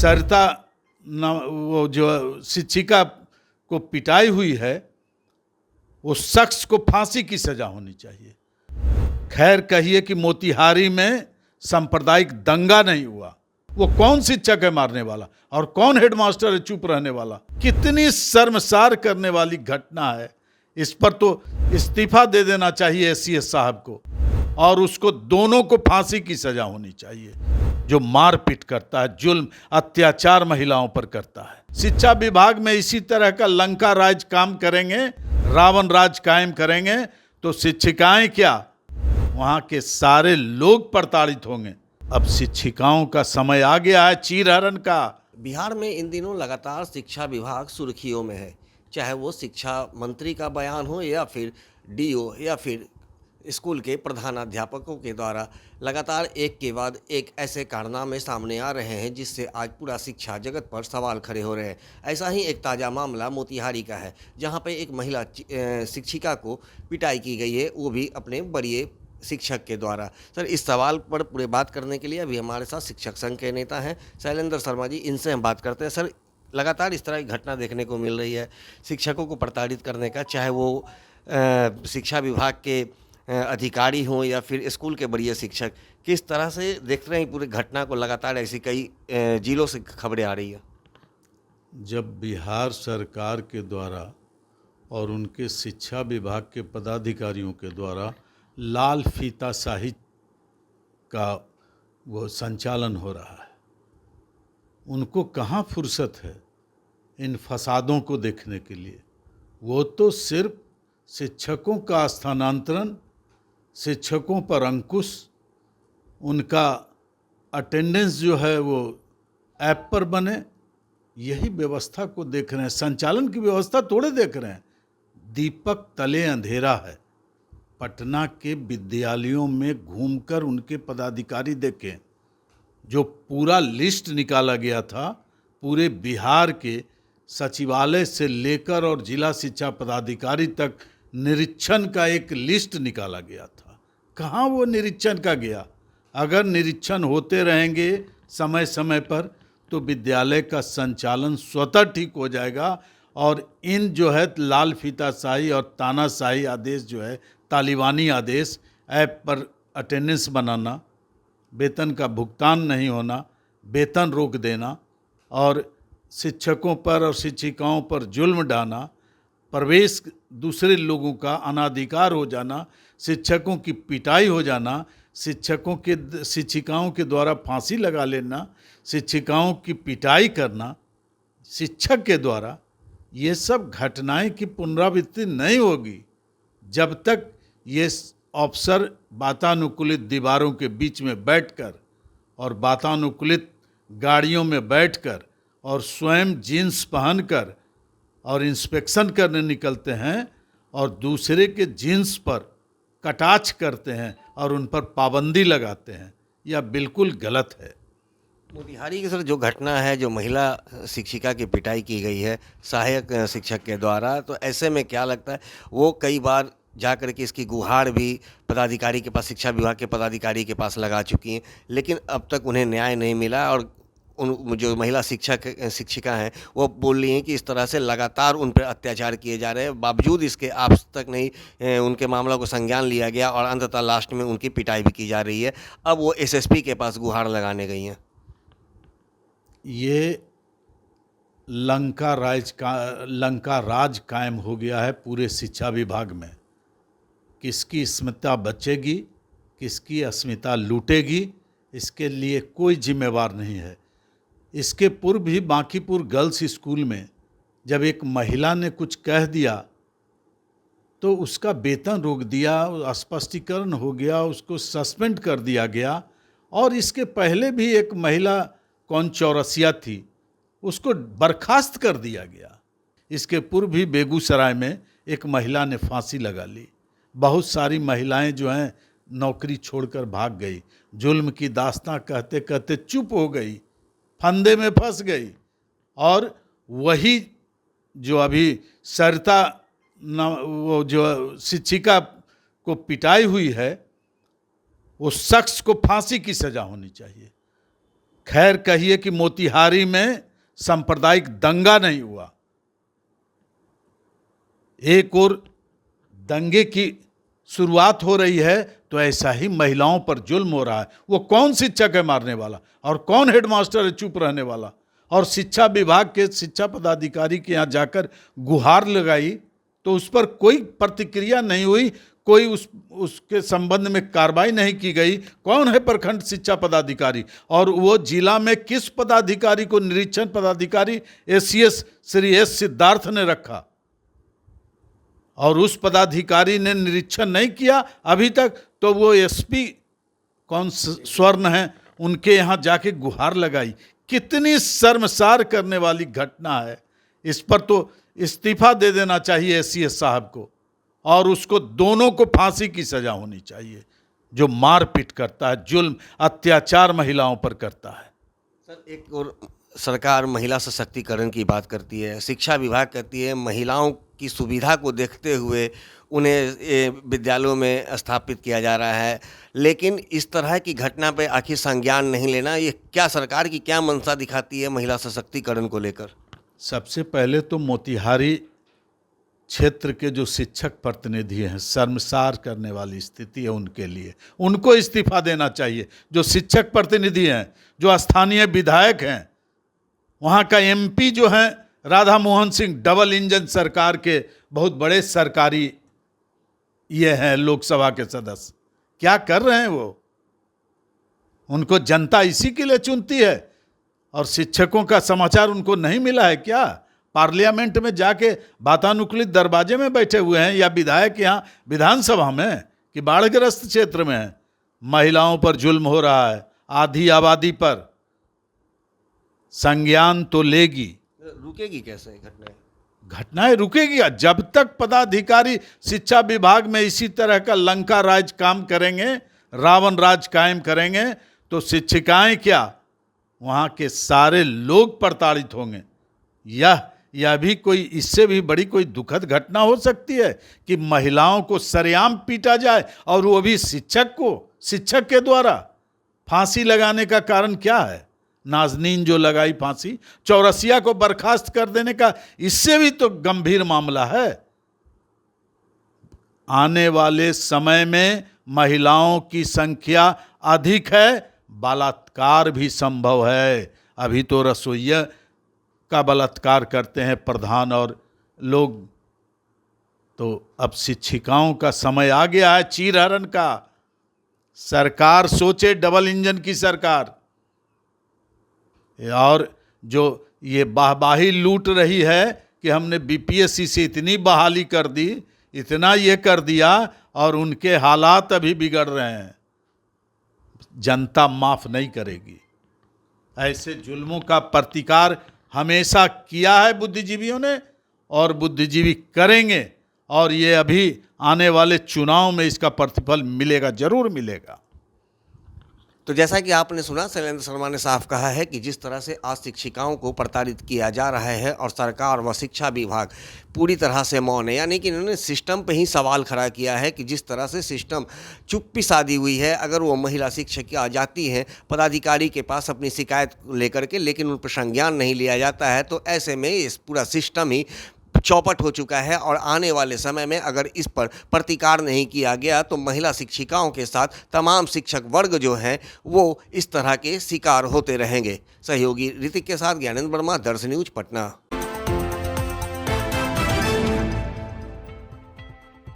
सरिता वो जो शिक्षिका को पिटाई हुई है, उस शख्स को फांसी की सजा होनी चाहिए। खैर कहिए कि मोतिहारी में सांप्रदायिक दंगा नहीं हुआ, वो कौन शिक्षक है मारने वाला और कौन हेडमास्टर है चुप रहने वाला? कितनी शर्मसार करने वाली घटना है। इस पर तो इस्तीफा दे देना चाहिए एससीएस साहब को, और उसको दोनों को फांसी की सजा होनी चाहिए जो मारपीट करता है, जुल्म अत्याचार महिलाओं पर करता है। शिक्षा विभाग में इसी तरह का लंका राज काम करेंगे, रावण राज कायम करेंगे तो शिक्षिकाएं क्या, वहां के सारे लोग प्रताड़ित होंगे। अब शिक्षिकाओं का समय आ गया है चीरहरण का। बिहार में इन दिनों लगातार शिक्षा विभाग सुर्खियों में है, चाहे वो शिक्षा मंत्री का बयान हो या फिर डीओ या फिर स्कूल के प्रधानाध्यापकों के द्वारा लगातार एक के बाद एक ऐसे कारनामे सामने आ रहे हैं जिससे आज पूरा शिक्षा जगत पर सवाल खड़े हो रहे हैं। ऐसा ही एक ताज़ा मामला मोतिहारी का है, जहां पे एक महिला शिक्षिका को पिटाई की गई है, वो भी अपने वरीय शिक्षक के द्वारा। सर, इस सवाल पर पूरे बात करने के लिए अभी हमारे साथ शिक्षक संघ के नेता हैं शैलेंद्र शर्मा जी, इनसे हम बात करते हैं। सर, लगातार इस तरह की घटना देखने को मिल रही है शिक्षकों को प्रताड़ित करने का, चाहे वो शिक्षा विभाग के अधिकारी हों या फिर स्कूल के वरीय शिक्षक, किस तरह से देख रहे हैं पूरी घटना को? लगातार ऐसी कई जिलों से खबरें आ रही है। जब बिहार सरकार के द्वारा और उनके शिक्षा विभाग के पदाधिकारियों के द्वारा लाल फीताशाही का वो संचालन हो रहा है, उनको कहाँ फुर्सत है इन फसादों को देखने के लिए। वो तो सिर्फ शिक्षकों का स्थानांतरण, शिक्षकों पर अंकुश, उनका अटेंडेंस जो है वो ऐप पर बने, यही व्यवस्था को देख रहे हैं। संचालन की व्यवस्था थोड़े देख रहे हैं। दीपक तले अंधेरा है। पटना के विद्यालयों में घूमकर उनके पदाधिकारी देखें, जो पूरा लिस्ट निकाला गया था, पूरे बिहार के सचिवालय से लेकर और जिला शिक्षा पदाधिकारी तक निरीक्षण का एक लिस्ट निकाला गया था। कहाँ वो निरीक्षण का गया? अगर निरीक्षण होते रहेंगे समय समय पर तो विद्यालय का संचालन स्वतः ठीक हो जाएगा, और इन जो है लाल फीताशाही और तानाशाही आदेश जो है, तालिबानी आदेश, ऐप पर अटेंडेंस बनाना, वेतन का भुगतान नहीं होना, वेतन रोक देना, और शिक्षकों पर और शिक्षिकाओं पर जुल्म डालना, प्रवेश दूसरे लोगों का अनाधिकार हो जाना, शिक्षकों की पिटाई हो जाना, शिक्षिकाओं के द्वारा फांसी लगा लेना, शिक्षिकाओं की पिटाई करना शिक्षक के द्वारा, ये सब घटनाएं की पुनरावृत्ति नहीं होगी जब तक ये अफसर वातानुकूलित दीवारों के बीच में बैठकर और वातानुकूलित गाड़ियों में बैठकर और स्वयं जीन्स पहनकर और इंस्पेक्शन करने निकलते हैं और दूसरे के जीन्स पर कटाक्ष करते हैं और उन पर पाबंदी लगाते हैं। यह बिल्कुल गलत है। मोतिहारी की सर जो घटना है, जो महिला शिक्षिका की पिटाई की गई है सहायक शिक्षक के द्वारा, तो ऐसे में क्या लगता है, वो कई बार जा कर के इसकी गुहार भी पदाधिकारी के पास, शिक्षा विभाग के पदाधिकारी के पास लगा चुकी हैं, लेकिन अब तक उन्हें न्याय नहीं मिला, और उन जो महिला शिक्षिका हैं वो बोल रही हैं कि इस तरह से लगातार उन पर अत्याचार किए जा रहे हैं, बावजूद इसके आज तक नहीं उनके मामला को संज्ञान लिया गया, और अंततः लास्ट में उनकी पिटाई भी की जा रही है। अब वो एसएसपी के पास गुहार लगाने गई हैं। ये लंका राज कायम हो गया है पूरे शिक्षा विभाग में। किसकी अस्मिता बचेगी, किसकी अस्मिता लूटेगी, इसके लिए कोई जिम्मेवार नहीं है। इसके पूर्व भी बांकीपुर गर्ल्स स्कूल में जब एक महिला ने कुछ कह दिया तो उसका वेतन रोक दिया, स्पष्टीकरण हो गया, उसको सस्पेंड कर दिया गया। और इसके पहले भी एक महिला कौन चौरसिया थी, उसको बर्खास्त कर दिया गया। इसके पूर्व भी बेगूसराय में एक महिला ने फांसी लगा ली। बहुत सारी महिलाएं जो हैं नौकरी छोड़कर भाग गई, जुल्म की दास्तां कहते कहते चुप हो गई, फंदे में फंस गई। और वही जो अभी सरिता वो जो शिक्षिका को पिटाई हुई है, उस शख्स को फांसी की सजा होनी चाहिए। खैर कहिए कि मोतिहारी में सांप्रदायिक दंगा नहीं हुआ। एक और दंगे की शुरुआत हो रही है तो ऐसा ही महिलाओं पर जुल्म हो रहा है। वो कौन शिक्षक है मारने वाला, और कौन हेडमास्टर है चुप रहने वाला? और शिक्षा विभाग के शिक्षा पदाधिकारी के यहाँ जाकर गुहार लगाई तो उस पर कोई प्रतिक्रिया नहीं हुई, कोई उसके संबंध में कार्रवाई नहीं की गई। कौन है प्रखंड शिक्षा पदाधिकारी? और वो जिला में किस पदाधिकारी को निरीक्षण पदाधिकारी एसीएस श्री एस सिद्धार्थ ने रखा, और उस पदाधिकारी ने निरीक्षण नहीं किया अभी तक, तो वो एसपी कौन स्वर्ण हैं उनके यहाँ जाके गुहार लगाई। कितनी शर्मसार करने वाली घटना है। इस पर तो इस्तीफा दे देना चाहिए एसीएस साहब को, और उसको दोनों को फांसी की सजा होनी चाहिए जो मारपीट करता है, जुल्म अत्याचार महिलाओं पर करता है। सर, एक और सरकार महिला सशक्तिकरण की बात करती है, शिक्षा विभाग कहती है महिलाओं की सुविधा को देखते हुए उन्हें विद्यालयों में स्थापित किया जा रहा है, लेकिन इस तरह की घटना पे आखिर संज्ञान नहीं लेना, ये क्या सरकार की क्या मंशा दिखाती है महिला सशक्तिकरण को लेकर? सबसे पहले तो मोतिहारी क्षेत्र के जो शिक्षक प्रतिनिधि हैं, शर्मसार करने वाली स्थिति है उनके लिए, उनको इस्तीफा देना चाहिए। जो शिक्षक प्रतिनिधि हैं, जो स्थानीय विधायक हैं, वहाँ का एमपी जो हैं राधा मोहन सिंह, डबल इंजन सरकार के बहुत बड़े सरकारी ये हैं लोकसभा के सदस्य, क्या कर रहे हैं वो? उनको जनता इसी के लिए चुनती है, और शिक्षकों का समाचार उनको नहीं मिला है क्या? पार्लियामेंट में जाके वातानुकूलित दरवाजे में बैठे हुए हैं, या विधायक यहाँ विधानसभा में कि बाढ़ग्रस्त क्षेत्र में है? महिलाओं पर जुल्म हो रहा है, आधी आबादी पर। संज्ञान तो लेगी, रुकेगी कैसे घटनाएं? घटनाएं रुकेगी जब तक पदाधिकारी शिक्षा विभाग में इसी तरह का लंका राज काम करेंगे, रावण राज कायम करेंगे, तो शिक्षिकाएं क्या, वहाँ के सारे लोग प्रताड़ित होंगे। यह भी कोई, इससे भी बड़ी कोई दुखद घटना हो सकती है कि महिलाओं को सरेआम पीटा जाए, और वो भी शिक्षक के द्वारा। फांसी लगाने का कारण क्या है? नाजनीन जो लगाई फांसी, चौरसिया को बर्खास्त कर देने का, इससे भी तो गंभीर मामला है। आने वाले समय में महिलाओं की संख्या अधिक है, बलात्कार भी संभव है। अभी तो रसोइया का बलात्कार करते हैं प्रधान और लोग, तो अब शिक्षिकाओं का समय आ गया है चीरहरण का। सरकार सोचे, डबल इंजन की सरकार, और जो ये वाहवाही लूट रही है कि हमने बीपीएससी से इतनी बहाली कर दी, इतना ये कर दिया, और उनके हालात अभी बिगड़ रहे हैं। जनता माफ नहीं करेगी। ऐसे जुल्मों का प्रतिकार हमेशा किया है बुद्धिजीवियों ने, और बुद्धिजीवी करेंगे, और ये अभी आने वाले चुनाव में इसका प्रतिफल मिलेगा, जरूर मिलेगा। तो जैसा कि आपने सुना, शैलेंद्र शर्मा ने साफ कहा है कि जिस तरह से आज शिक्षिकाओं को प्रताड़ित किया जा रहा है और सरकार व शिक्षा विभाग पूरी तरह से मौन है, यानी कि इन्होंने सिस्टम पे ही सवाल खड़ा किया है कि जिस तरह से सिस्टम चुप्पी साधी हुई है। अगर वो महिला शिक्षक आ जाती हैं पदाधिकारी के पास अपनी शिकायत लेकर के, लेकिन उन पर संज्ञान नहीं लिया जाता है, तो ऐसे में इस पूरा सिस्टम ही चौपट हो चुका है। और आने वाले समय में अगर इस पर प्रतिकार नहीं किया गया तो महिला शिक्षिकाओं के साथ तमाम शिक्षक वर्ग जो हैं वो इस तरह के शिकार होते रहेंगे। सहयोगी ऋतिक के साथ ज्ञानेंद्र वर्मा, दर्श न्यूज, पटना।